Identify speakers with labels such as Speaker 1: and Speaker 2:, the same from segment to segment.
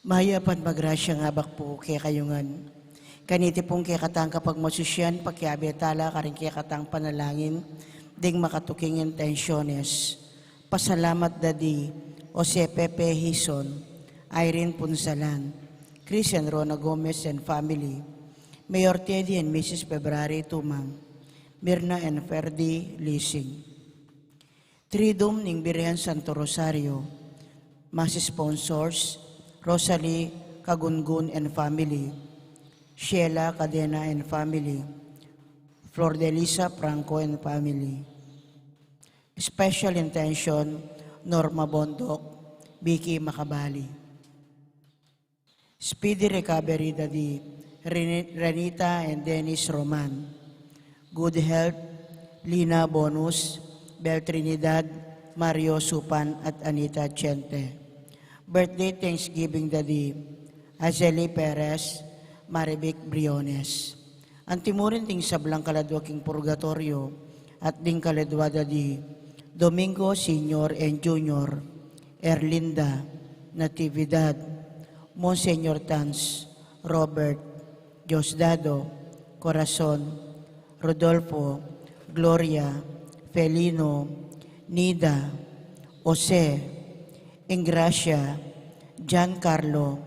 Speaker 1: Mayapan magrasya nga bakpo kaya kayungan. Kaniti pong kaya katang kapag masusyan, pagkiabetala karing kaya katang panalangin, ding makatuking intensyones. Pasalamat dadi, Jose Pepe Hison, Irene Punsalan, Christian Rona Gomez and family, Mayor Teddy and Mrs. February Tumang, Mirna and Ferdi Leasing. Tridom ning Birhen Santo Rosario, Mas sponsors, Rosalie Kagungun and family, Sheila Cadena and family, Flor de Lisa Franco and family. Special intention, Norma Bondok, Vicky Makabali. Speedy recovery dadi Renita and Dennis Roman. Good health, Lina Bonus, Bel Trinidad, Mario Supan at Anita Chente. Birthday Thanksgiving dadi Azeli Perez, Marivic Briones. Antimurin ting sablang kaladwa king purgatorio at ding kaladwa dadi Domingo Senior and Junior, Erlinda, Natividad, Monseñor Tans, Robert, Diosdado, Corazon, Rodolfo, Gloria, Felino, Nida, Jose, Ingracia, Giancarlo,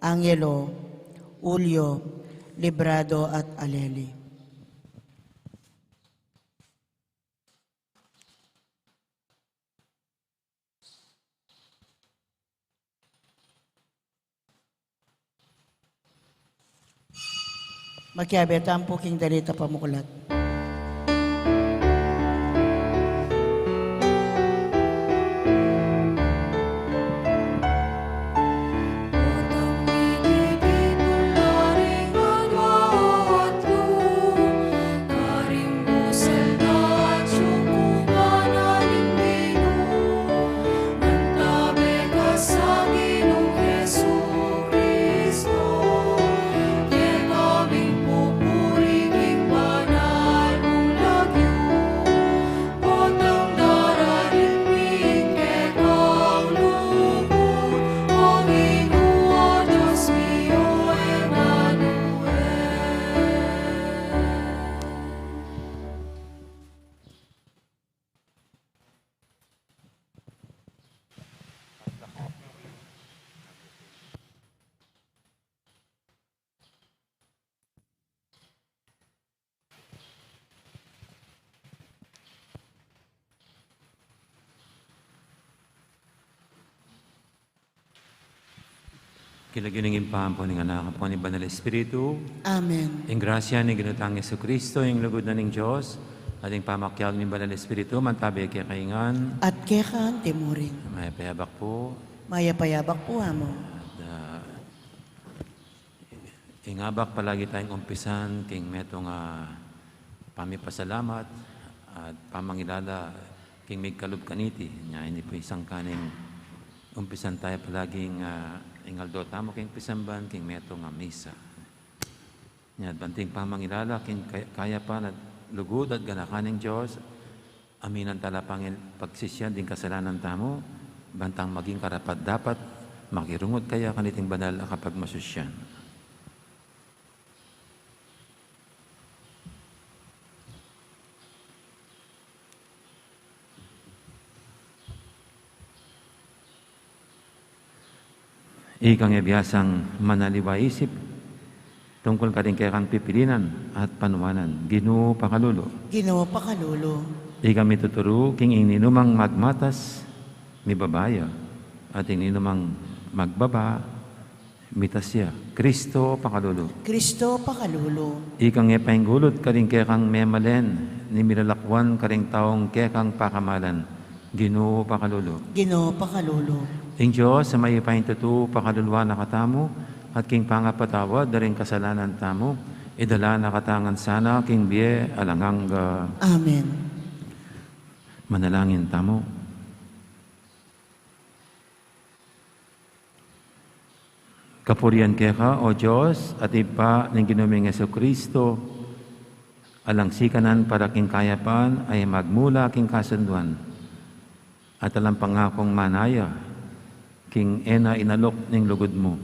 Speaker 1: Angelo, Julio, Librado at Aleli. Magkiabetan po king dalita pamukulat.
Speaker 2: Kilagin ng impampo ng anak po ni Banal Espiritu.
Speaker 1: Amen.
Speaker 2: Ang grasya ni Ginutang Yesu Kristo, ang lugod na ng Diyos, at ang pamakyag ni Banal Espiritu, mantabi kaya kaingan.
Speaker 1: At kekan timurin.
Speaker 2: May payabak po.
Speaker 1: Maya-payabak po amo.
Speaker 2: At ingabak palagi tayong umpisan, king meto nga pamipasalamat at pamangilala, king may kalub kaniti. Nya, hindi po isang kaning umpisan tayo palaging ingaldo tamo king pisamban king meto nga misa. Nya banting pamangilala king kaya pa na lugod at ganakaning Dios. Aminan tala pangil pagsisyan ding kasalanan tamo bantang maging karapat dapat makirungod kaya kaniting banal kapag masusyan. Ikang ibiyasang manaliwa isip, tungkol ka rin kaya kang pipilinan at panuwanan. Ginoo pakalulo.
Speaker 1: Ginoo pakalulo.
Speaker 2: Ikang mituturo, king ininumang magmatas, mi babaya, at ininumang magbaba, mitasya. Kristo pakalulo.
Speaker 1: Kristo pakalulo.
Speaker 2: Ikang ipainggulot ka rin kaya kang memalen, ni milalakwan ka rin taong kaya kang pakamalan. Ginoo pakalulo.
Speaker 1: Ginoo pakalulo.
Speaker 2: Ing Diyos sa may ipahintutu pakaluluwa na katamo at king pangapatawad na rin kasalanan tamo, idala na katangan sana king biye alanganga.
Speaker 1: Amen.
Speaker 2: Manalangin tamo. Kapurian kaya ka, O Diyos, at ipa ng ginuming Yesu Kristo, alang sikanan para king kayapan ay magmula king kasunduan at alang pangakong manaya, king ena inalok ning lugod mo.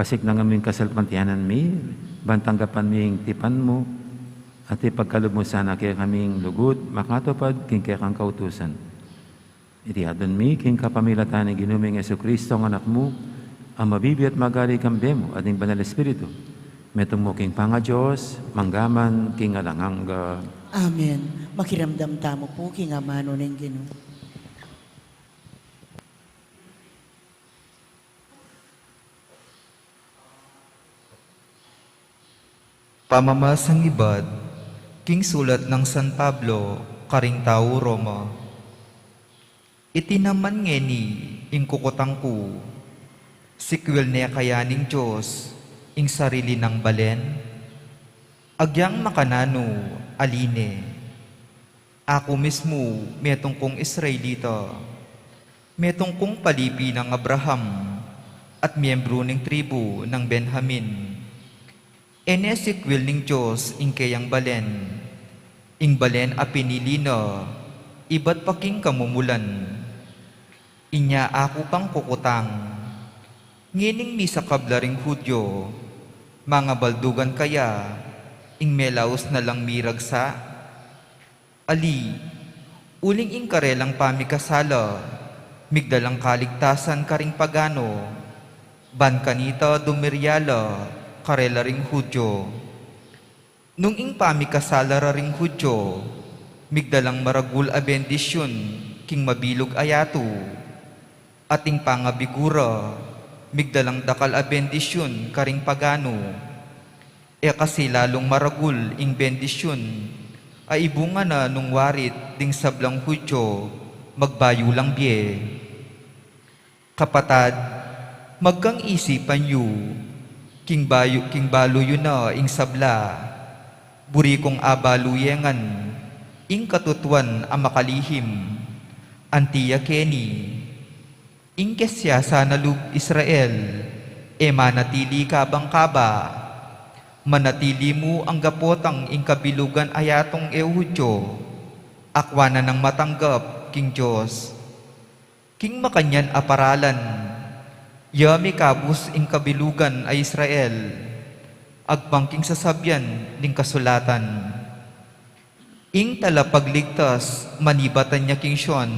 Speaker 2: Pasik na aming kasalpantianan mi, bantanggapan ming tipan mo, at ipagkalob mo sana kaya kaming lugod, makatupad king kaya kang kautusan. Iti adon mi, king kapamilatan ni ginuming Jesucristo ang anak mo, ang mabibi at magali kambe mo, ating banal espiritu. Metong mo king panga Diyos, manggaman king alangangga.
Speaker 1: Amen. Makiramdam tamo po kingamano ng Ginoo.
Speaker 3: Pamamasang ibad, king sulat ng San Pablo, karing tao Roma. Iti naman ngeni, ing kukutang ko, sikwel niya kayaning Diyos, ing sarili ng balen, agyang makanano, aline. Ako mismo, metong kong Israelita, metong kong palipi ng Abraham, at miyembro ng tribu ng Benjamin. Enesikwil ning Diyos ing kayang balen, ing balen a pinili na, iba't paking kamumulan. Inya ako pang kukutang, ngining misa kablaring Hudyo, mga baldugan kaya, ing melaos na lang miragsa. Ali, uling ing karelang pamikasala, migdalang kaligtasan karing pagano, ban kanita dumiryala, karela ring Hudyo. Nung ing pamikasala ring Hudyo, migdalang maragul a bendisyon, king mabilog ayato, ating pangabigura, migdalang dakal a bendisyon karing pagano. E kasi lalong maragul ing bendisyon, ay ibunga na nung warit ding sablang Hudyo, magbayo lang biye. Kapatad, magkang isipan yu, king balo yun na ing sabla, buri kong abaluyengan, ing katutuan ang makalihim, antiya keni, ing kesya sa nalub Israel, e manatili ka bang kaba, manatili mo ang gapotang ing kabilugan ayatong Ehudyo, akwana ng matanggap, king Diyos, king makanyan aparalan, yami kabus ing kabilugan ay Israel, agpangking sasabyan ning kasulatan. Ing talapagligtas, manibatan niya king Siyon,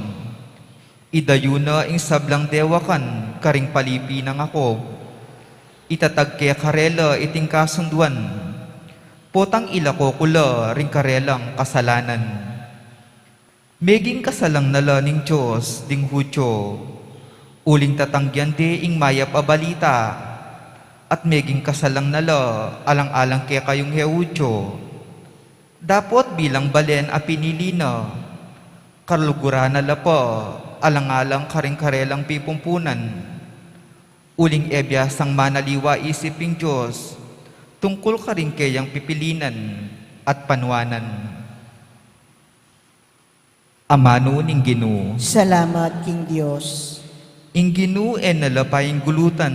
Speaker 3: idayuna ing sablang dewakan, karing palipi ng ako, itatag kaya karela iting kasunduan, potang ilako kula ring karelang kasalanan. Meging kasalang nala ning Diyos ding Hudyo, uling tatangyan di ing mayap a balita, at meging kasalang nala, alang-alang kaya kayong Hudyo. Dapot bilang balen a pinili na, karlugura na lapa, alang-alang karing-karelang pipumpunan. Uling ebyasang manaliwa isiping Diyos, tungkol karing kayang pipilinan at panwanan. Amano ning Ginoo.
Speaker 1: Salamat, King Diyos.
Speaker 3: Ing Ginoo nalapaying gulutan,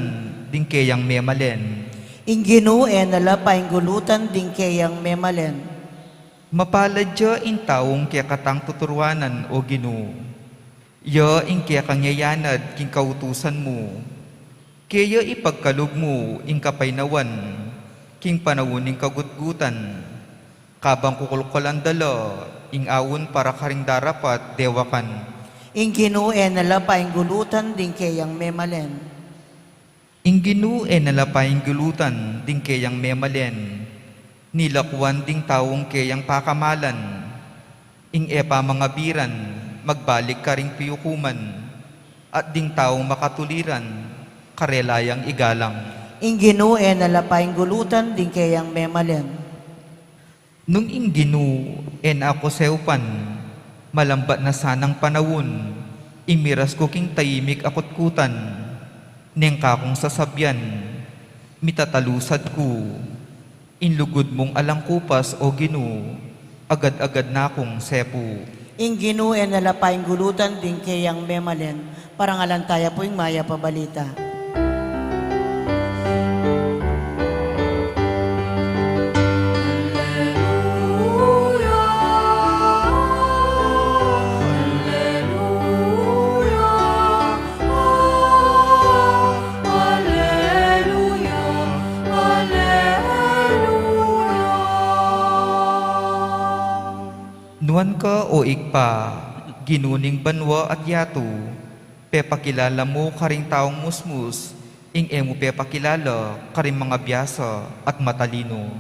Speaker 3: ding kayang memalen.
Speaker 1: Ing Ginoo nalapaying gulutan din kayang memalen.
Speaker 3: Mapaladya in taong kaya katang tuturwanan o Ginoo. Ya ing kaya kangyayanad king kautusan mo. Kaya ipagkalog mo ing kapaynawan, king panawon ing kagutgutan. Kabang kukulkulan dala, ing awon para karing darapat dewakan.
Speaker 1: Ing Ginoo nalapaying gulutan din kayang memalen.
Speaker 3: Ing Ginoo nalapaying gulutan ding kayang memalen, nilakwan ding taong kayang pakamalan, ing epa mga biran, magbalik ka ring piyukuman, at ding taong makatuliran, karelayang igalang.
Speaker 1: Ing Ginoo nalapaying gulutan din kayang memalen.
Speaker 3: Nung ing Ginoo ako seupan, malambat na sanang panawon, imiras ko king tayimik akutkutan, neng kakong sasabyan, mitatalusad ko, inlugod mong alangkupas o Ginoo, agad-agad na akong sepo.
Speaker 1: Ing Ginoo nalapaying gulutan din kayang memalen, parangalan tayo po ing maya pabalita.
Speaker 4: Alleluia,
Speaker 3: ka o ikpa, ginuning banwa at yato, pepakilala mo karing taong musmus, ing emo pepakilala karing mga biyasa at matalino.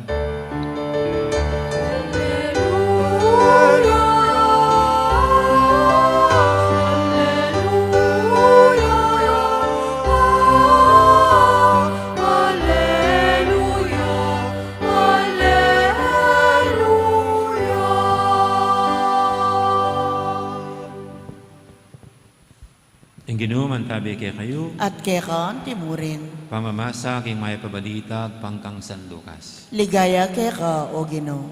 Speaker 2: Ang ginuman tabi kay kayo,
Speaker 1: At kaya kaan timurin.
Speaker 2: pamamasa king may pabalita pangkang San Lucas.
Speaker 1: Ligaya kaya ka, o Ginoo.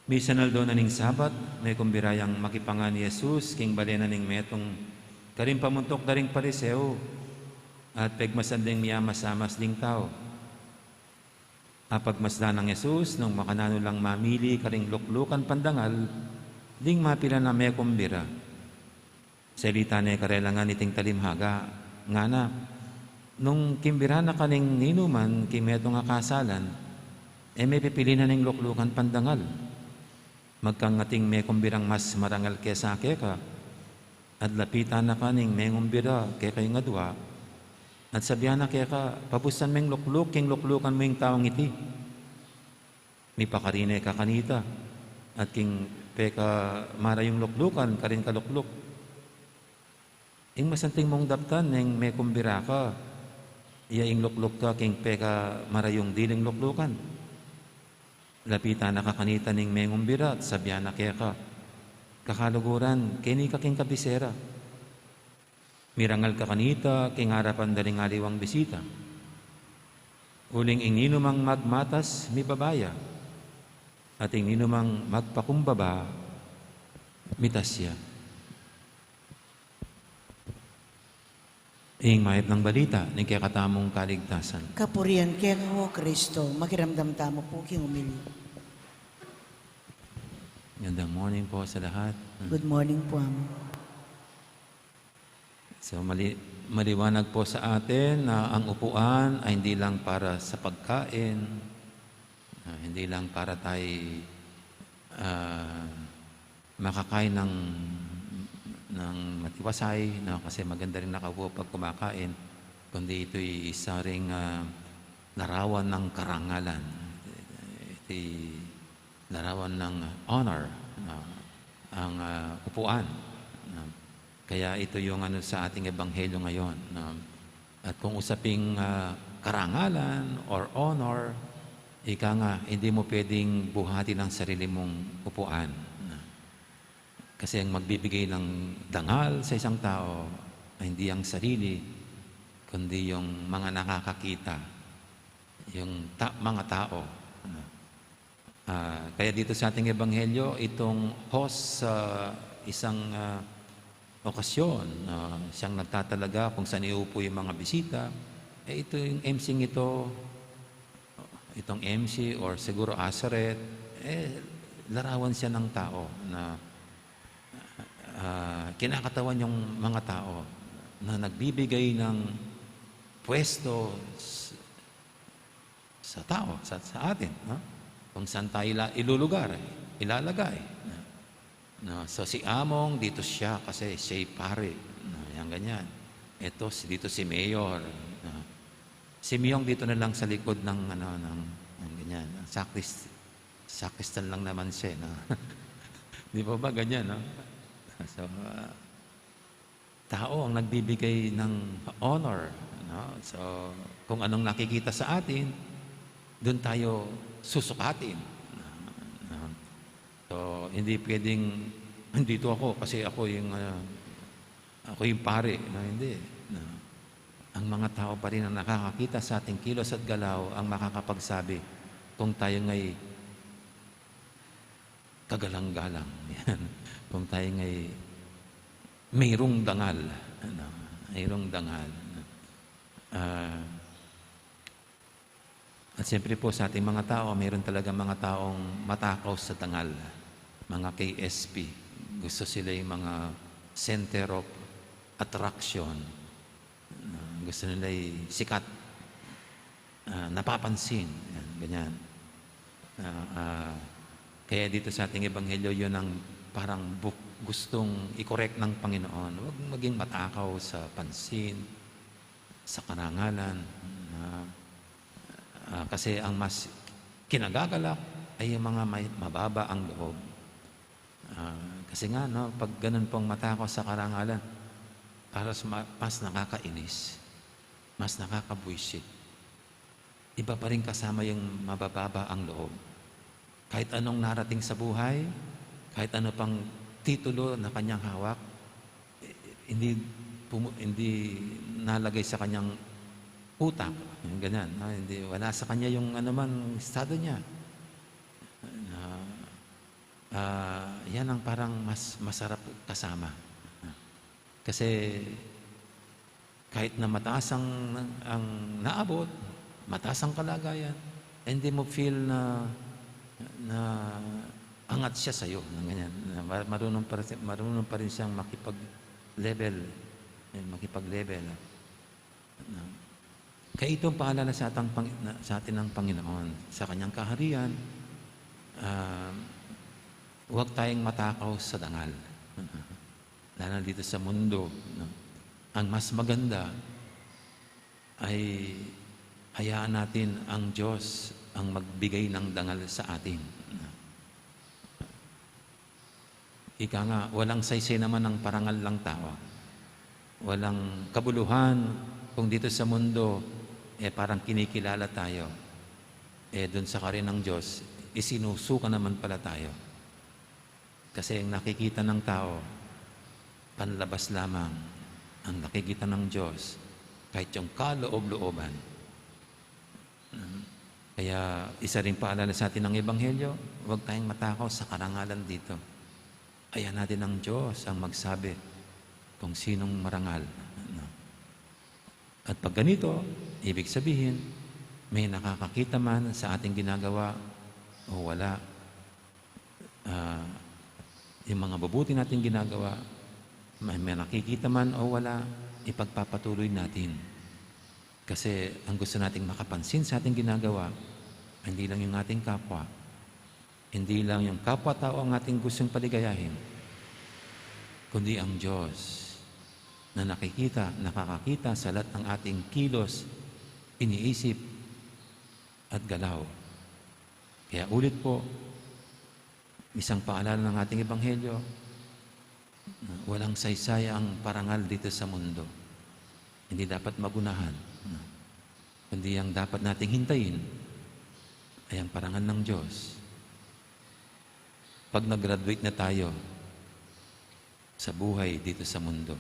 Speaker 2: Misa naldo na ning Sabat, may kumbirayang makipangan ni Jesus, king balena ning metong karing pamuntok daring pariseo, at pegmasan ding niya masamas ding tao. Apagmasdan ng Jesus, nung makanano lang mamili karing luklukan pandangal, ding mapila na may kumbira. Salita na karelangan iting talimhaga, nga na, nung kimbira na kaning ninuman, kimeto nga kasalan, may pipili na ning luklukan pandangal. Magkangating may kumbirang mas marangal kesa keka, at lapitan na kaning may kumbira keka yung adwa, at sabihan na keka, papusan meng lukluk, king luklukan mo yung taong iti. May pakarine ka kanita, at king peka mara yung luklukan, karin ka lukluk. Ing masanting mong daptan, ning may kumbira ka, iya ing lukluk ka, king peka mara yung diling luklukan. Lapitan na kakanita ning may kumbira, at sabihan na keka, kakaluguran, kini ka king kabisera. Mirangal ka kanita, king harapan daling aliwang bisita. Uling ingino mang magmatas, mi babaya. At ingino mang magpakumbaba, mitas siya. Ing mayat ng balita, ni kaya katamong kaligtasan.
Speaker 1: Kapurian kaya ka, o Kristo, makiramdam tamo po king umili.
Speaker 2: Gandang morning po sa lahat.
Speaker 1: Good morning po, Amo.
Speaker 2: So maliwanag po sa atin na ang upuan ay hindi lang para sa pagkain, hindi lang para tayo makakain ng matiwasay, kasi maganda rin nakaupo pag kumakain, kundi ito'y isa ring larawan ng karangalan. Ito'y larawan ng honor, ang upuan. Kaya ito yung sa ating ebanghelyo ngayon. At kung usaping karangalan or honor, ika nga, hindi mo pwedeng buhati ng sarili mong upuan. Kasi ang magbibigay ng dangal sa isang tao ay hindi ang sarili, kundi yung mga nakakakita, yung mga tao. Kaya dito sa ating ebanghelyo, itong host sa isang okasyon, siyang nagtatalaga kung saan iupo yung mga bisita, ito yung MC ito, itong MC or siguro Asaret, larawan siya ng tao na kinakatawan yung mga tao na nagbibigay ng pwesto sa tao, sa atin, kung saan tayo ilulugar, ilalagay. So si Among, dito siya kasi siya'y pare. Yan ganyan. Ito, dito si Mayor. Si Miyong dito na lang sa likod ng ganyan. Sakristan lang naman siya. Di ba ganyan? No? So, tao ang nagbibigay ng honor. No? So, kung anong nakikita sa atin, doon tayo susukatin. So, hindi pwedeng, dito ako kasi ako yung pare. No, hindi. No. Ang mga tao pa rin ang nakakakita sa ating kilos at galaw ang makakapagsabi kung tayo ngay kagalang-galang. Yan. Kung tayo ngay mayroong dangal. Mayroong dangal. At siyempre po sa ating mga tao, mayroon talaga mga taong matakaw sa dangal. Mga KSP. Gusto sila yung mga center of attraction. Gusto nila yung sikat. Napapansin. Ganyan. Kaya dito sa ating ebanghelyo, yun ang parang gustong i-correct ng Panginoon. Huwag maging matakaw sa pansin, sa karangalan. Kasi ang mas kinagagalak ay yung mga mababa ang loob. Kasi nga, no, pag ganun pong matakaw sa karangalan, mas nakakainis, mas nakakabwisit. Iba pa rin kasama yung mabababa ang loob. Kahit anong narating sa buhay, kahit ano pang titulo na kanyang hawak, hindi nalagay sa kanyang utak. Ganyan. No? Wala sa kanya yung anuman estado niya. Yan ang parang mas masarap kasama. Kasi kahit na mataas ang naabot, mataas ang kalagayan, hindi mo feel na angat siya sa'yo. Ganyan. Marunong pa rin siyang makipag-level. Kaya ito ang paalala sa atin ng Panginoon. Sa kanyang kaharian, huwag tayong matakaw sa dangal. Lalo dito sa mundo. Ang mas maganda ay hayaan natin ang Diyos ang magbigay ng dangal sa atin. Ika nga, walang saysay naman ng parangal lang tao. Walang kabuluhan kung dito sa mundo, parang kinikilala tayo. Doon sa karin ng Diyos, isinusuka naman pala tayo. Kasi ang nakikita ng tao, panlabas lamang. Ang nakikita ng Diyos, kahit yung kaloob-looban. Kaya isa rin paalala sa atin ng Ebanghelyo, huwag tayong matakaw sa karangalan dito. Ayan natin ang Diyos ang magsabi kung sinong marangal. At pag ganito, ibig sabihin, may nakakakita man sa ating ginagawa o wala. Yung mga mabuti nating ginagawa, may nakikita man o wala, ipagpapatuloy natin. Kasi ang gusto nating makapansin sa ating ginagawa, hindi lang yung ating kapwa, hindi lang yung kapwa-tao ang ating gustong paligayahin, kundi ang Diyos na nakakakita sa lahat ng ating kilos, iniisip, at galaw. Kaya ulit po, isang paalala ng ating Ebanghelyo, walang saysay ang parangal dito sa mundo. Hindi dapat magunahan. Kundi ang dapat nating hintayin ay ang parangal ng Diyos. Pag nag-graduate na tayo sa buhay dito sa mundo,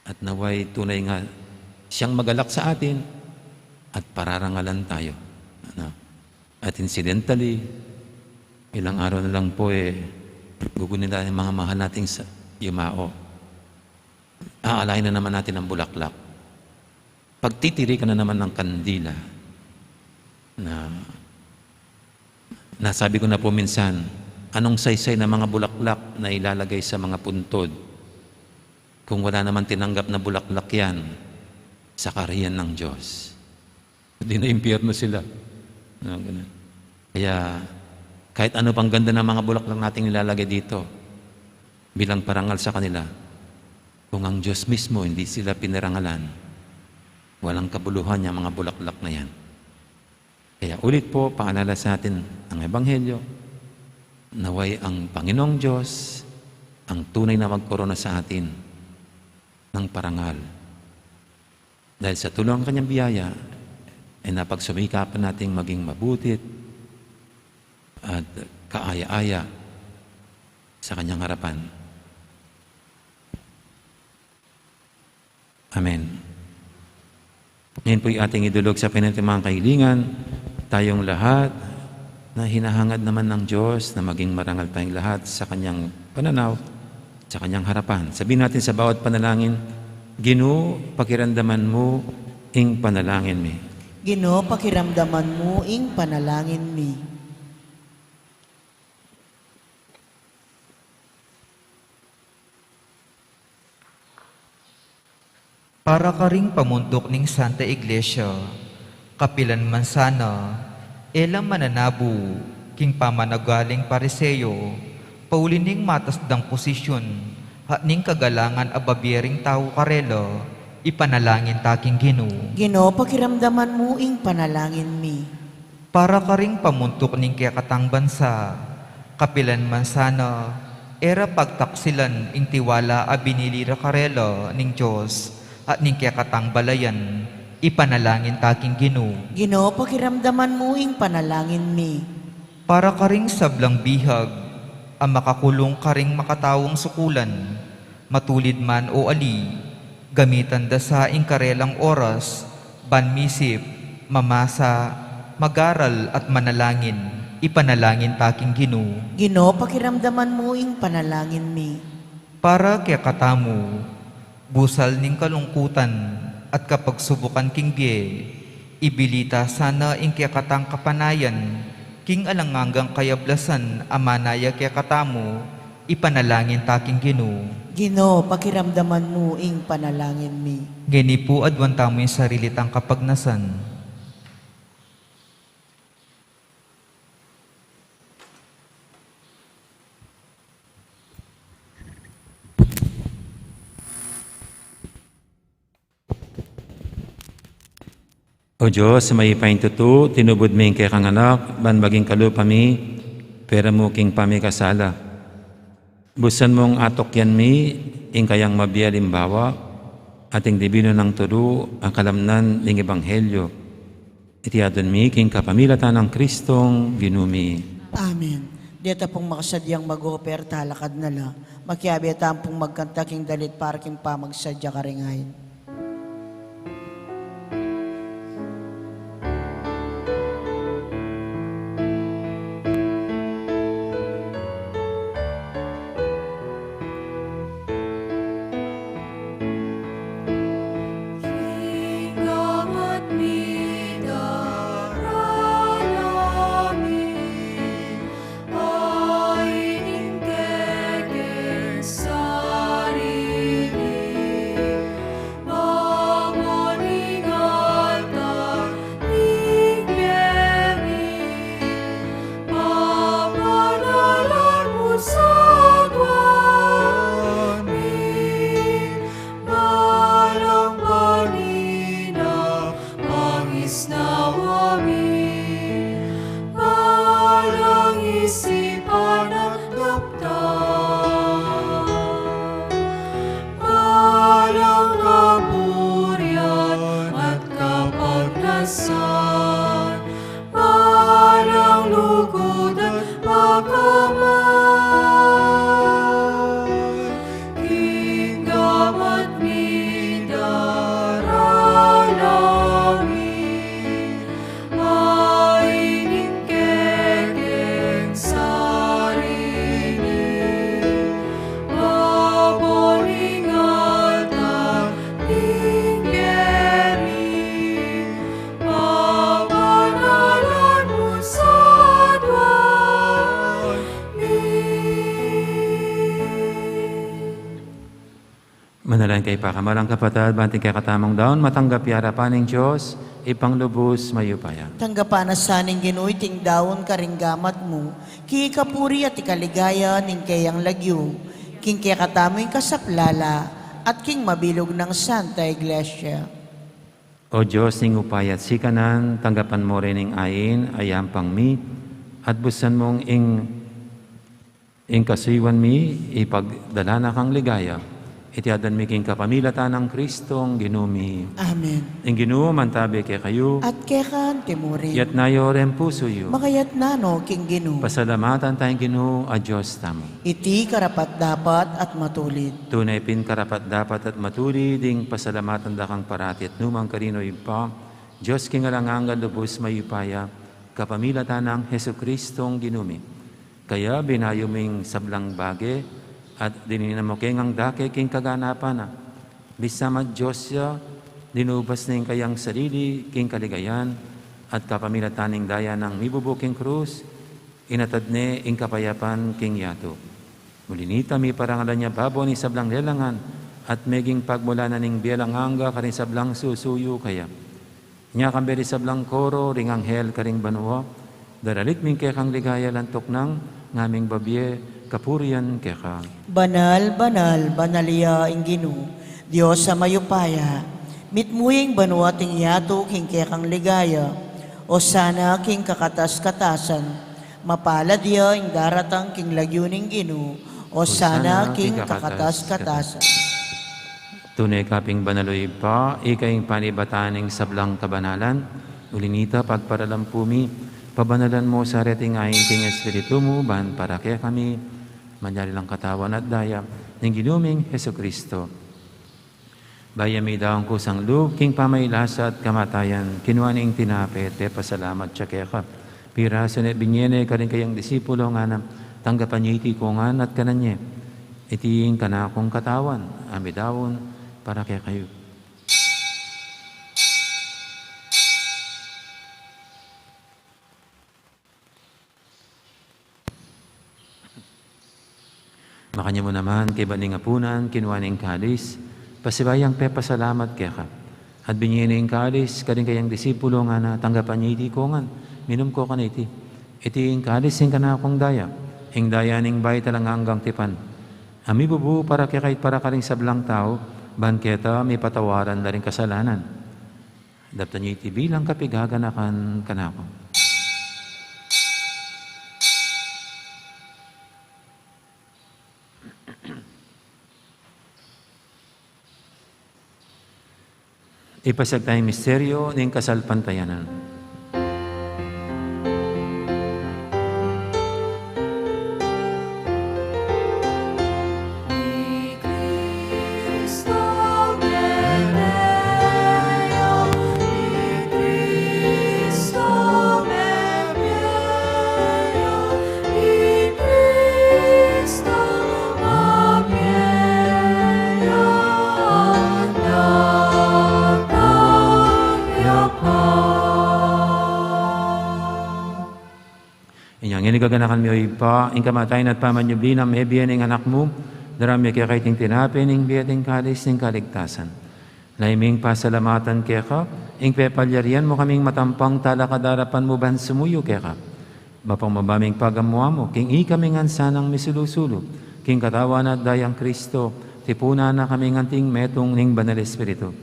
Speaker 2: at naway tunay nga siyang magalak sa atin at pararangalan tayo. At incidentally, ilang araw na lang po gugunin natin mga mahal nating yumao. Aalayin na naman natin ang bulaklak. Pagtitiri ka na naman ng kandila na nasabi ko na po minsan, anong saysay na mga bulaklak na ilalagay sa mga puntod kung wala naman tinanggap na bulaklak yan sa kaharian ng Diyos. Hindi na impyerno sila. Kaya kahit ano pang ganda ng mga bulaklak nating nilalagay dito bilang parangal sa kanila, kung ang Diyos mismo hindi sila pinarangalan, walang kabuluhan yung mga bulaklak na yan. Kaya ulit po, paalala sa atin ang Ebanghelyo, naway ang Panginoong Diyos ang tunay na magkorona sa atin ng parangal. Dahil sa tulong ng kanyang biyaya, ay napagsumikapan nating maging mabutit at kaaya-aya sa kanyang harapan. Amen. Ngayon po yung ating idulog sa pinantimang kahilingan, tayong lahat na hinahangad naman ng Diyos na maging marangal tayong lahat sa kanyang pananaw, sa kanyang harapan. Sabihin natin sa bawat panalangin, Ginoo, pakiramdaman mo, ing panalangin mi.
Speaker 1: Ginoo, pakiramdaman mo, ing panalangin mi.
Speaker 3: Para ka ring pamundok ning Santa Iglesia, kapilan man sana, elang mananabu, king pamanagaling pariseyo, paulining matasdang posisyon, ning kagalangan a babiering tao karelo, ipanalangin taking Ginoo.
Speaker 1: Ginoo, pakiramdaman mo ing panalangin mi.
Speaker 3: Para ka ring pamuntok ning kayakatang bansa, kapilan man sana, era pagtaksilan ing tiwala a binilira karelo ning Diyos at ning kayakatang balayan, ipanalangin taking Ginoo.
Speaker 1: Ginoo, pakiramdaman mo ing panalangin mi.
Speaker 3: Para ka ring sablang bihag, ang makakulong ka ring makatawang sukulan, matulid man o ali, gamitan da sa karelang oras, banmisip, mamasa, magaral at manalangin, ipanalangin taking Ginoo.
Speaker 1: Ginoo, pakiramdaman mo ing panalangin mi.
Speaker 3: Para kaya katamu, busal ning kalungkutan at kapag subukan king biye, ibilita sana ing kaya katang kapanayan, king alanganggang kayablasan amanaya kaya katamu, ipanalangin taking Ginoo.
Speaker 1: Ginoo, pakiramdaman mo ing panalangin mi.
Speaker 3: Gani po adwan tamo yung sarili tang kapagnasan.
Speaker 2: O Diyos, may paintutu, tinubod mi kay kang anak, ban maging kalupa mi, pera mo king pami kasala. Busan mong atok yan mi, ing kayang mabiyalimbawa, ating dibino ng turu, ang kalamnan ng Ebanghelyo. Itiyadon mi, king kapamilatan ng Kristong ginumi.
Speaker 1: Amen. Dito pong makasadyang mag-oper talakad na la. Makiabi at pong magkanta king dalit para king pamagsadya karingayin.
Speaker 2: Manalangin kay pakamalang kapatid, banting kay katamang daon, matanggap yarapan ng Diyos, ipanglubos mayupaya.
Speaker 1: Tanggapan na saning Ginoo ting daon karinggamat mo, ki kapuri at ikaligaya ning kayang lagyo, king kaya katamoy kasaplala, at king mabilog ng Santa Iglesia.
Speaker 2: O Diyos, ning upay at sikanan, tanggapan mo rin ng ayin, ayam pang mi, at busan mong ing kasiwan mi, ipagdala na kang ligaya. Itiadan mi king kapamilatan ng Kristong ginumi.
Speaker 1: Amen.
Speaker 2: Ing Ginoo mantabi kay kayo,
Speaker 1: At kekan timuri,
Speaker 2: yat nayo rin puso yu.
Speaker 1: makayat nano king Ginoo.
Speaker 2: Pasalamatan tayong Ginoo, a Diyos tamo.
Speaker 1: Iti karapat dapat at matulid.
Speaker 2: Tunay pin karapat dapat at matuli, ding pasalamatan da kang parati at numang karino pa. Diyos king alangangal lubos mayupaya, kapamilatan ng Heso Kristong ginumi. Kaya binayuming sablang bage, at dininamokeng ang dake king kaganapan na. Bisama Diyos siya, dinubas na yung kayang sarili, king kaligayan, at kapamilataning daya ng mibubuking krus, inatad ne ing kapayapan king yato. Mulinita mi parangalan niya babo ni sablang lelangan, at meging pagmula na ning bielang angga karin sablang susuyo kaya. Nya kamberi sablang koro, ring anghel karing banwa, Daralit ming kekang ligaya lantok ng ngaming babye, kapurian keka.
Speaker 1: Banal, banal, banaliya ing Ginoo, Diyos sa mayupaya, mitmuying banuating yato king kekang ligaya, o sana king kakatas-katasan, mapalad ya ing daratang king lagyuning Ginoo, o sana king kakatas-katasan.
Speaker 2: Tunay kaping banaloy pa, ikaing panibataning sablang kabanalan, ulinita pagparalampumi, pabanalan mo sa reting aing king espiritu mo, ban para kaya kami, manyari lang katawan at daya, ng ginuming Heso Kristo. Bayami daong kusang loob, king pamailasa at kamatayan, kinuaning tinape, te pasalamat siya kaya ka. Pira sunet binyene ka rin kayang disipulo nga na tanggapan niya iti kungan at kananye. Itiing kanakong katawan, amidawon, para kaya kayo. Makanya mo naman, kay baning apunan, kinuaning kalis, pasibayang pasalamat kaya ka. At binyining kalis, kading kayang disipulo nga na tanggapan niya iti kungan, minum ko ka na iti. Itiing kalis, yung kanakong daya, yung daya ning bay talang hanggang tipan. Ami bubu para kaya kahit para karing sablang tao, banketa may patawaran na rin kasalanan. Dapta niyo iti bilang kapigaganakan kanako. Ipasag tayong misteryo ng kasalpantayanan. Inigaganakan mo pa, ing kamatayan at pamanyubli na may biyan ng anak mo, darami kaya kaiting tinapin, ing biyating kalis, ing kaligtasan. Laiming pasalamatan kaya ka, ing pepalyarian mo kaming matampang talakadarapan mo ban sumuyo kaya ka. Mapang mabaming pagamuha mo, king ikaming ansanang misulusulo, king katawan at dayang Kristo, tipuna na kaming anting metong ning banal espiritu.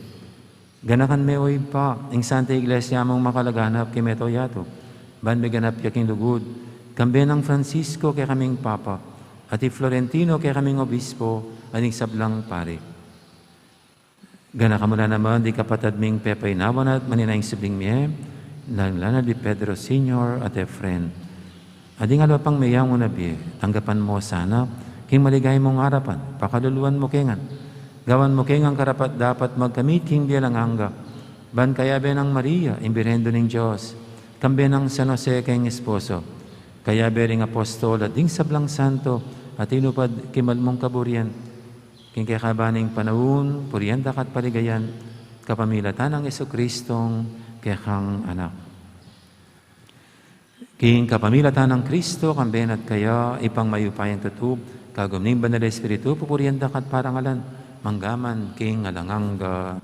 Speaker 2: Ganakan me oy pa, ing Santa Iglesia mong makalaganap kay meto yato, ban may ganap yaking lugod, kambe ng Francisco kay kaming Papa, at Florentino kay kaming Obispo, aning sablang pare. Gana ka muna naman, di kapatad ming Pepe Nawan at maninaing sibling miye, lana di Pedro Sr. at Efren. Ading alwa pang mayang mo nabi, tanggapan mo sana, king maligay mong harapan, pakaluluan mo kengan. Gawan mo kengang karapat dapat magkamit king biyalang angga. Ban kaya benang Maria, imbirendo ng Diyos, kambe ng San Jose kayong esposo, kaya bering apostol at ding sablang santo at inupad kimalmong kaburian. King kakabaning panahon, purianda kat paligayan, kapamilatan ng Jesucristong kekang anak. King kapamilatan ng Kristo, kamben at kaya ipang mayupayang tutub, kagumning banal espiritu, pupurianda kat parangalan, manggaman king alanganga.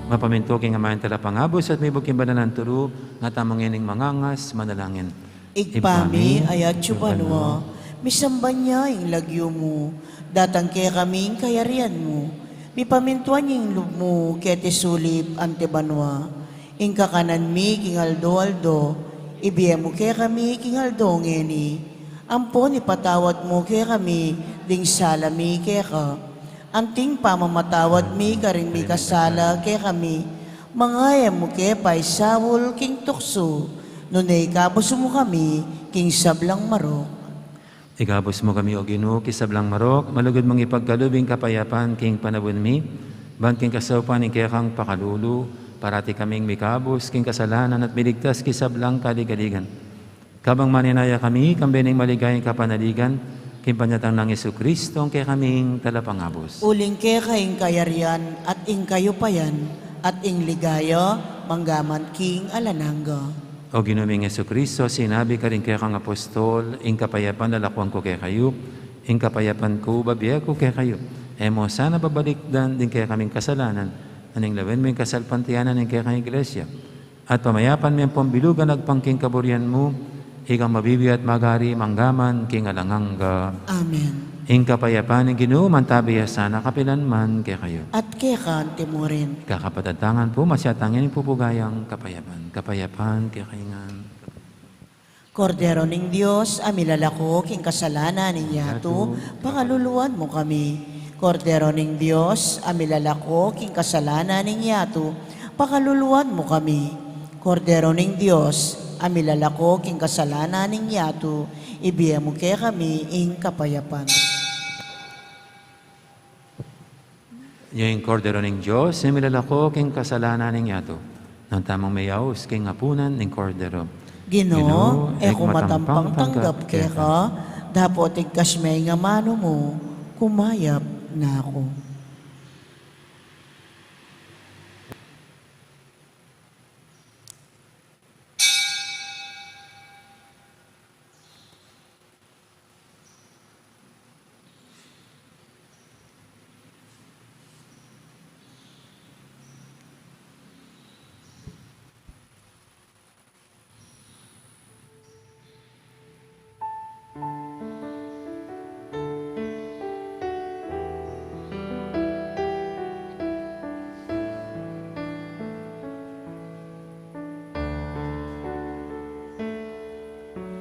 Speaker 2: Mapaminto king amayan talapangabos at may buking bananan turu, nga tamang ining mangangas, manalangin.
Speaker 1: Igpami ayat chubanwa, misamban niya ing lagyo mo, datang kaya kaming kayarian mo, mipamintuan yung loob mo, kaya tisulip antebanwa, ing kakanan mi king aldo, ibiya mo kaya kami king aldo ngeni, ampon ipatawad mo kaya kami, ding salami kaya ka, anting pamamatawad mi karing mi kasala kaya kami, mangayam mo kaya pa'y sawol king tukso, nunay kabos mo kami king sablang marok.
Speaker 2: Igabos mo kami o Ginoo, kisablang marok, malugod mong ipagkalubing kapayapan king panabon mi, ban king kasaupan ing kaya kang pakalulu, parati kaming mikabos king kasalanan at miligtas kisablang kaligaligan. Kabang maninaya kami, kambening maligayang kapanaligan, kimpanyatang ng Jesucristo ang kaya kaming talapangabos.
Speaker 1: Uling kaya kaing kayarian at ing kayo payan at ing ligaya manggaman king alanangga.
Speaker 2: O Ginoong Jesucristo, sinabi ka rin kaya kang apostol, ing kapayapan lalakwang ko kaya kayo, ing kapayapan ko babiya ko kaya kayo. Emo sana babalikdan din kaya kaming kasalanan, aning lawen mo yung kasalpantiyanan ng kaya kang iglesia. At pamayapan mo yung pambilugan nagpangking kaburian mo, ikang mabibi at magari manggaman king alangangga.
Speaker 1: Amen.
Speaker 2: Ing kapayapan ng Ginoo mantabiya sana kapilan man kaya kayo.
Speaker 1: At kaya ka mo rin.
Speaker 2: Kakapatatangan po masyatangin yung pupugayang kapayapan. Kapayapan kaya kaingan.
Speaker 1: Kordero ning Diyos, amilalako king kasalanan ninyato, pakaluluan mo kami. Kordero ning Diyos, amilalako king kasalanan ninyato, pakaluluan mo kami. Kordero ning Diyos, amilalako king kasalanan ninyato, ibiya mo kaya kami ing kapayapan.
Speaker 2: Yung kordero ng Diyos, similalako king kasalanan ng yato. Nang tamang mayaos king hapunan ng kordero.
Speaker 1: Ginoo,
Speaker 2: ek
Speaker 1: eko matampang tanggap kaya ka, dapat igkas may nga mano mo, kumayap na ako.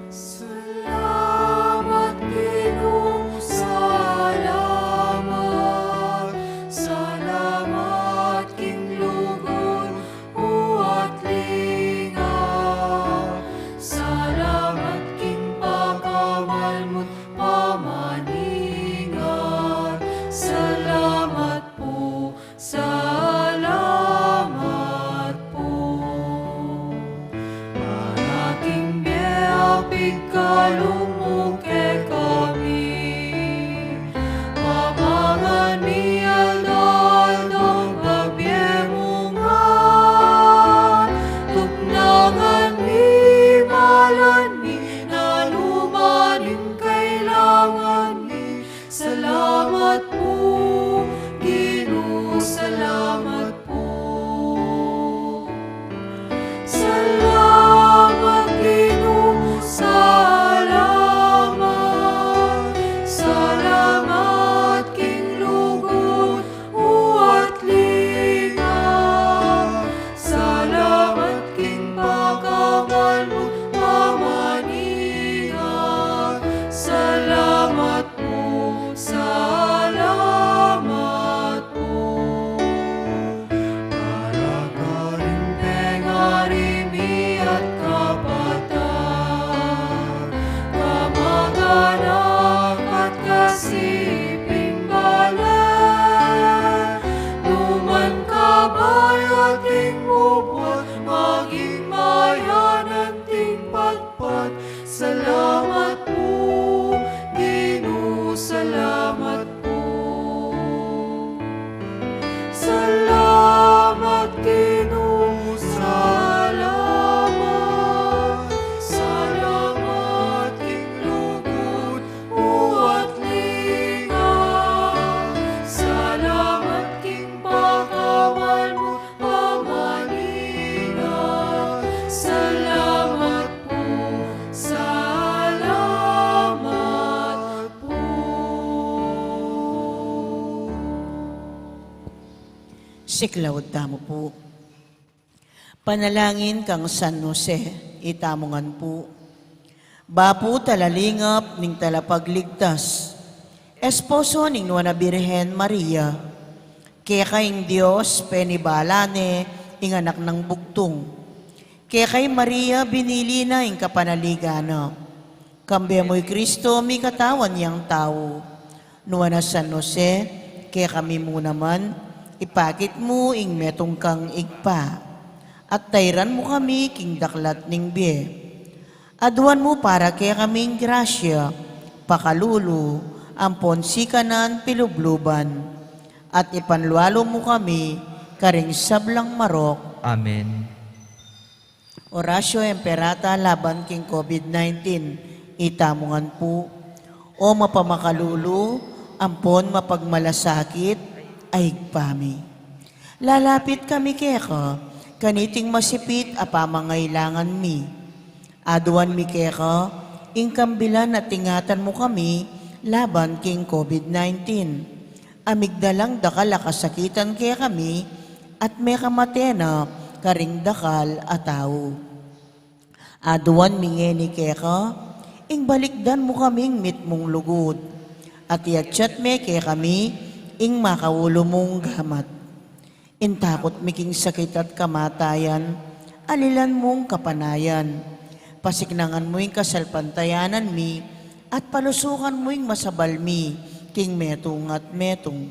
Speaker 4: Salamat Ginoong salamat, salamat king lugon uwat linga, salamat king pagkawal mo't pamaningan, salamat po, salamat po. Malaking biyapig kalumuke kami, pamangan mi aldaldong babyemungan, tuknangan mi malan mi, nalumanin kailangan mi. Salamat po, Ginoo, salamat po. Salamat Ginoo, salamat, salamat king lugon uwat linga, salamat king pagkawal mo't pamaningan, salamat po, salamat po. Para karing pengarimi at kapatan, kamag-anak at kasiping balan, numan kabayan ting bubot, maging mayanan ting pagpat. Salamat po, Ginoo, salamat po. Salamat Ginoo, salamat, salamat king lugon uwat linga, salamat king pagkawal mo't pamaningan, salamat po, salamat po.
Speaker 1: Siklawad tamo po. Panalangin kang San Jose, itamongan po. Bapu talalingap ning talapagligtas. Esposo ning Nuana Birhen Maria. Kaya kayong Diyos, penibalane, ing anak ng bugtong. Kaya kay Maria, binili na ing kapanaligana. Kambya mo'y Kristo, mi katawan niyang tao. Nuana San Jose, kaya kami mo naman, ipakit mo ing metong kang igpa. At tayran mo kami king daklat ning biye. Aduan mo para kaya kaming grasya, pakalulu, ampon sikanan pilubluban. At ipanlualo mo kami, karing sablang marok.
Speaker 3: Amen.
Speaker 1: Orasyo Emperata laban king COVID-19, itamungan po. O mapamakalulu, ampon mapagmalasakit, ay pami. Lalapit kami keka, kaniting masipit apamangailangan mi. Aduan mi keka, ingkambilan at tingatan mo kami, laban king COVID-19. Amigdalang dakal akasakitan kaya kami, at may kamatena, karing dakal ataw. Aduan mingeni keka, ing balikdan mo kaming mitmong lugod, at yatsyat me kaya kami, ing makaulo mong gamat. Intakot miking sakit at kamatayan, alilan mong kapanayan. Pasignangan mo yung kasalpantayanan mi, at palusukan mo yung masabal mi, king metong at metong.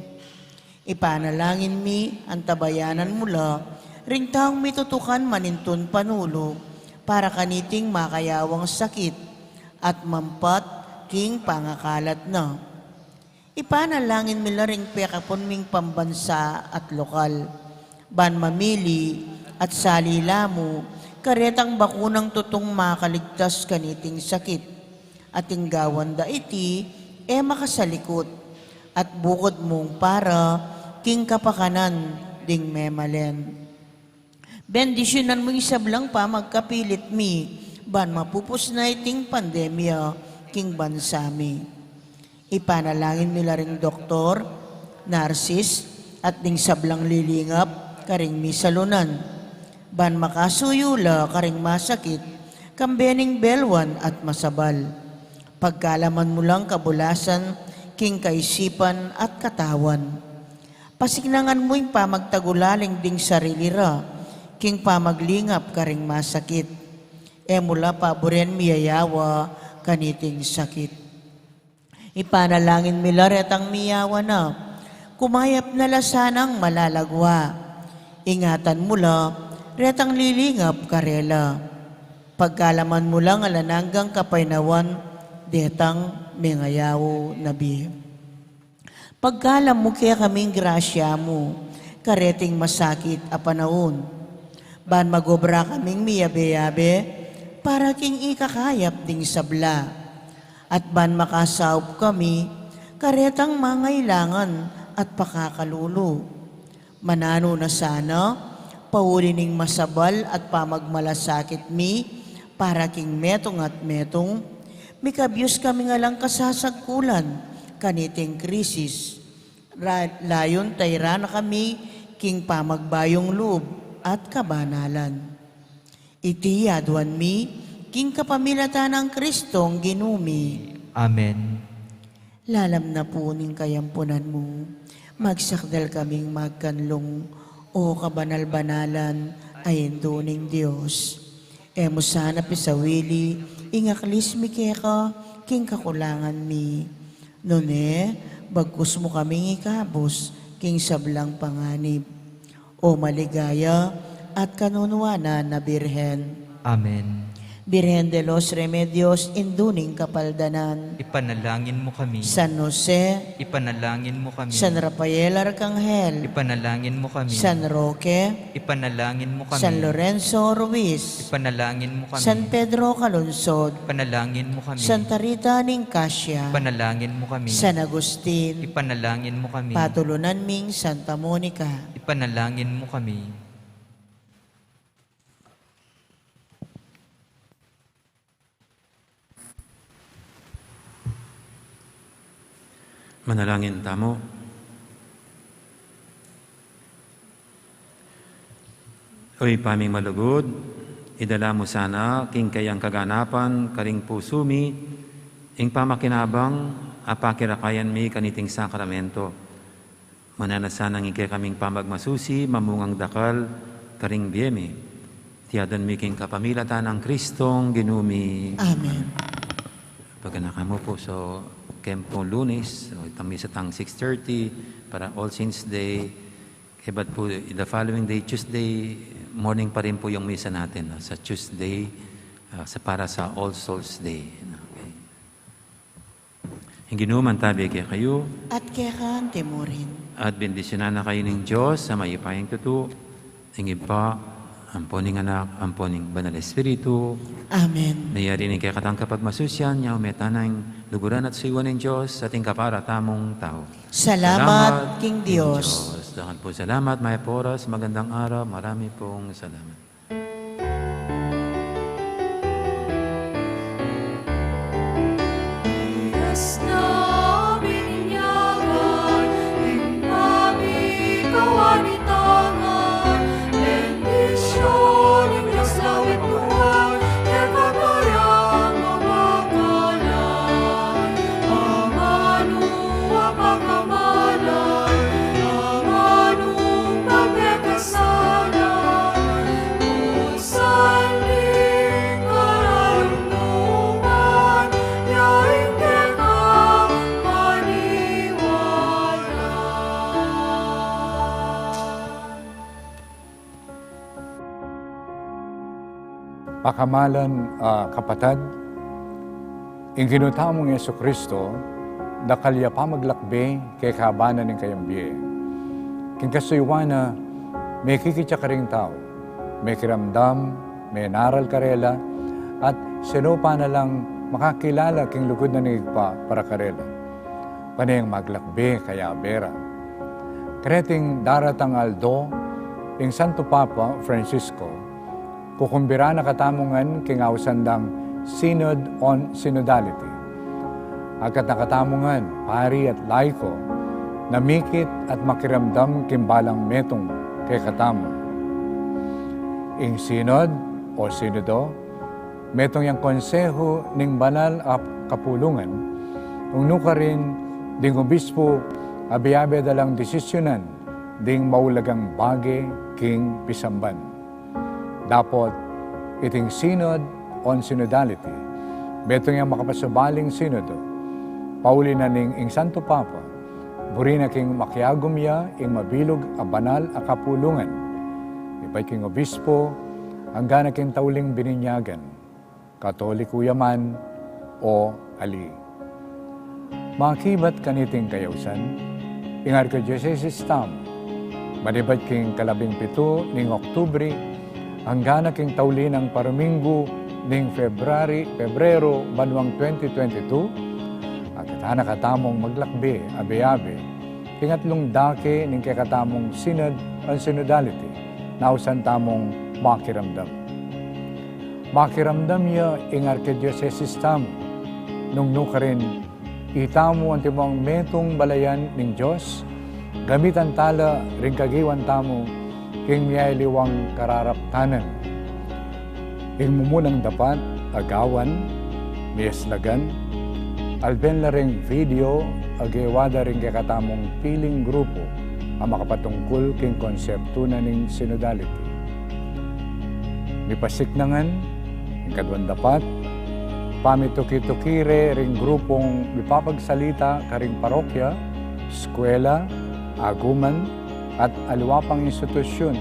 Speaker 1: Ipanalangin mi, ang tabayanan mula, ring taong mitutukan manintun panulo, para kaniting makayawang sakit, at mampat king pangakalat na. Ipanalangin mila ring pekapon ming pambansa at lokal, ban mamili at salila mo, karetang bakunang tutong makaligtas kaniting sakit, at inggawan da iti, makasalikot, at bukod mong para, king kapakanan, ding memalen. Bendisyonan mo isablang pa magkapilit mi, ban mapupus na iting pandemya, king bansami. Ipanalangin nila ring doktor, narsis, at ding sablang lilingap, karing misalunan. Ban makasuyula, karing masakit, kambening belwan at masabal. Pagkalaman mo lang kabulasan, king kaisipan at katawan. Pasignangan mo yung pamagtagulaling ding sarili ra, king pamaglingap karing masakit. Mula paboren miyayawa, kaniting sakit. Ipanalangin mila retang miyawa na, kumayap na lasanang malalagwa. Ingatan mula, retang lilingap karela. Pagkalaman mo lang alananggang kapainawan, detang mengayaw nabi. Pagkalam mo kaya kaming grasya mo, kareting masakit a panahon. Ban magobra kaming miyabe-yabe, para king ikakayap ding sabla. At ban makasaup kami, karetang mangailangan at pakakalulo. Manano na sana, paulining masabal at pamagmalasakit mi, para king metong at metong, mikabyos kami nga lang kasasagkulan, kaniting krisis. Layon tayra na kami, king pamagbayong loob at kabanalan. Iti yaduan mi, king kapamilatan ng Kristong ginumi.
Speaker 3: Amen.
Speaker 1: Lalam na po ning kayampunan mo, magsakdal kaming magkanlong, o kabanal-banalan ay ning Diyos. Emo sana pisawili, ingaklis mi keka, king kakulangan mi. Nune, bagkus mo kaming ikabos, king sablang panganib. O maligaya at kanunwanan na Birhen.
Speaker 3: Amen.
Speaker 1: Birhen de los Remedios, induning kapaldanan.
Speaker 3: Ipanalangin mo kami.
Speaker 1: San Jose,
Speaker 3: Ipanalangin mo kami.
Speaker 1: San Rafael Arcangel,
Speaker 3: Ipanalangin mo kami.
Speaker 1: San Roque,
Speaker 3: Ipanalangin mo kami.
Speaker 1: San Lorenzo Ruiz,
Speaker 3: Ipanalangin mo kami.
Speaker 1: San Pedro Calungsod,
Speaker 3: Ipanalangin mo kami.
Speaker 1: Santa Rita Nicasio,
Speaker 3: Ipanalangin mo kami.
Speaker 1: San Agustin,
Speaker 3: Ipanalangin mo kami.
Speaker 1: Patulunan ming Santa Monica.
Speaker 3: Ipanalangin mo kami.
Speaker 2: Manalangin tamo. Oy paming malugod, idala mo sana king kayang kaganapan, karing pusumi, ing pamakinabang, apakirakayan mi kaniting sakramento. Mananasanang ike kaming pamagmasusi, mamungang dakal, karing biyemi. Tiyadan mi king kapamilatan ng Kristong ginumi.
Speaker 1: Amen.
Speaker 2: Pagkanaka mo po so Kempo Lunes, so itami sa tang 6:30 para All Saints Day. But po the following day, Tuesday, morning pa rin po yung misa natin sa Tuesday para sa All Souls Day. Okay. Ang ginuman tabi kaya kayo
Speaker 1: At kaya timurin.
Speaker 2: at bendisyonan na kayo ng Diyos sa maipayang tuto, ang iba amponing anak, amponing banal espiritu,
Speaker 1: Amen.
Speaker 2: nayari ni kay katang kapag masusyan, niya umetanang luguran at siwan ng Diyos sa ating kapara tamong tao.
Speaker 1: Salamat, King Diyos.
Speaker 2: Dahan po salamat, may poras, magandang araw, marami pong salamat.
Speaker 4: Yes na bininyagan, hingkami kawanitangan, bendisyon ng Diyos lawit buwan, kagapayang mabakalan. Amanu apakamalan, amanu pagkakasalan, usaling karalungan, yaing keka maniwala.
Speaker 5: Pakamalan, kapatid, ing ginutamong Yesu Kristo, dakalya pa maglakbe kay kabanan ng kayambiye. King kasuywana, may kikitya ka ring tao, may kiramdam, may naral karela, at sino pa na lang makakilala king lugod na nigpa para karela. Panayang maglakbe kaya bera. Kreting daratang Aldo, ing Santo Papa Francisco, kukumbira na katamungan king awsandang Synod on Synodality. Agkat nakatamungan, pari at laiko, namikit at makiramdam kimbalang metong kay katamo. Ing Synod o Synodo, metong yang konseho ning banal at kapulungan, ungno ka rin ding obispo abiabe dalang desisyonan ding maulagang bage king pisamban. Dapot, iting Synod on Synodality, betong yung makapasubaling Synodo, pauli na ning ing Santo Papa, buri na king makiagumya ing mabilog a banal a kapulungan, ibay king obispo, hanggang na king tauling bininyagan, katoliko yaman o ali. Makibat kaniting kayawsan, ing Archdiocese Tam, manibad king 17 ning Oktubre, hanggang na king tauli ng Paramingo ning Pebrero banwang 2022, at nakatamong maglakbe, abe-abe, tingatlong dake ning kakatamong Synod on Synodality, nausan tamong makiramdam. Makiramdam niya ing Archdiocese Tam, nung ka rin itamo ang timong metong balayan ning Diyos, gamitan tala ring kagiwan tamo, king miyay liwang kararaptanan. Ing mumunang dapat, agawan, miyaslagan, alben la ring video, agewada ring kakatamong piling grupo, ang makapatungkol king konsepto na ning synodality. Mipasiknangan, ing kadwan dapat, pamituki-tukire ring grupong mipapagsalita karing parokya, eskwela, aguman, at aliwapang institusyon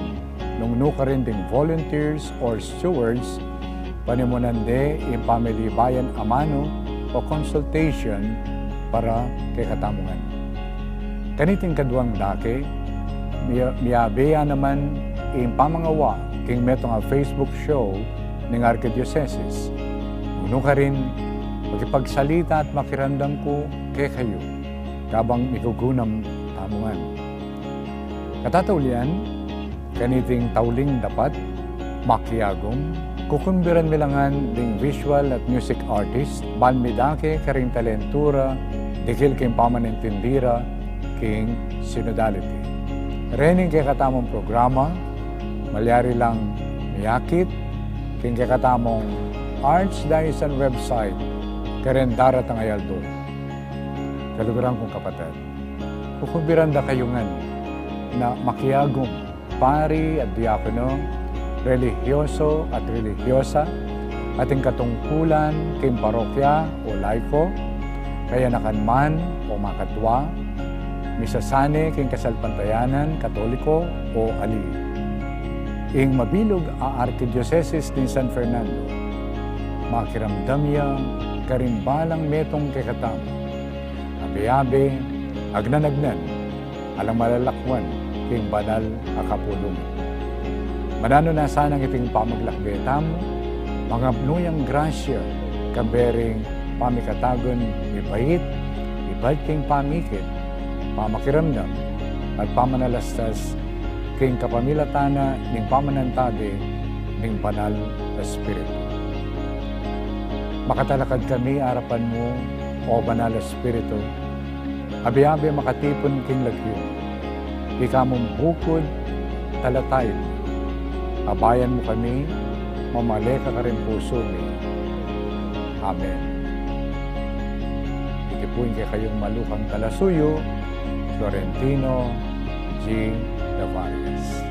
Speaker 5: nung ka rin ding volunteers or stewards, panimunande yung family bayan amano o consultation para kay katamungan. Kaniting kadwang dake, miyabeya naman yung pamangawa king metong a Facebook show ng Archdiocese. Nung ka rin magipagsalita at makirandam ko kay kayo, kabang ikugunam tamungan. Katataulian, kaniting tauling dapat, makiagom, kukumbiran milangan ding visual at music artist, balmidake karing talentura, dikil king pamanintindira, king synodality. Rening kay katamong programa, malyari lang miyakit, king kay katamong Archdiocese website, karen daratang ayaldo. Kaluguran kong kapatid, kukumbiran da kayungan, na makiagom, pari at diakono, religyoso at religyosa, ating katungkulan king parokya o laiko, kaya nakanman o makatwa, misasane king kasalpantayanan, katoliko o ali. Ing mabilog a Archdiocese din San Fernando, makiramdam niya karimbalang metong kekatam, abe-abe, agnanagnan, alang malalakwan, king banal akapulong. Manano na sanang iting pamaglakbay tamo, mga nuyang grasya, kabering pamikatagon, ibait, ibait king pamikit, pamakiramdam, at pamanalastas, king kapamilatana, ning pamanantade, ning banal na Espiritu. Makatalakad kami harapan mo, o banal na Espiritu, abi-abi makatipon king lagyo, ikamong bukod, talatay, abayan mo kami, mamaleka ka rin puso ni. Amen. Itipuin kayong malukang talasuyo, Florentino G. Navarez.